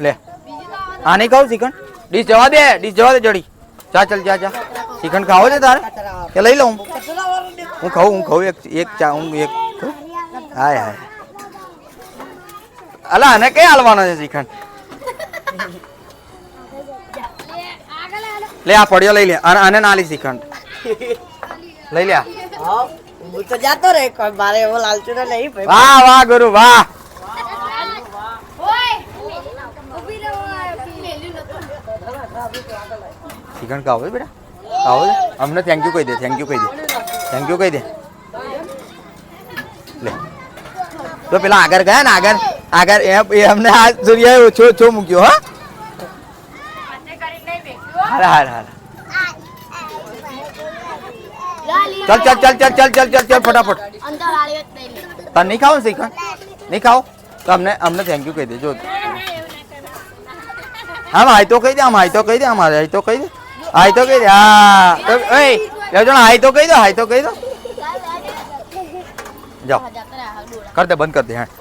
લે આ નહીં ખાવ શ્રીખંડ ડીશ જવા દે જડી ચા ચાલ જા શ્રીખંડ ખાવો છે તારે કે લઈ લઉં હું ખાઉં એક ચા હું એક હાય અલા આને કઈ હાલવાનો છે શ્રીખંડ લે આ પડ્યો લઈ લે આને ના લી શ્રીખંડ લઈ લે હું તો જાતો રે મારે એવો લાલચુ નહીં ભાઈ વાહ ગુરુ વાહ શ્રીખંડ ખાવો છે બેટા ખાવો છે અમને થેન્ક યુ કહી દે લે તો પેલા આગળ ગયા ને આગળ એ અમને આ સૂર્ય છો મૂક્યો હા હાર ચાલ ફટાફટ તને નહીં ખાવ ને શ્રીખંડ નહીં ખાવ તો અમને થેન્ક યુ કહી દે જો આમ હાઈ તો કહી દે હાઈ તો કહી દે હા તો હાઈ તો કહી દો જાઓ બંધ કર દે હા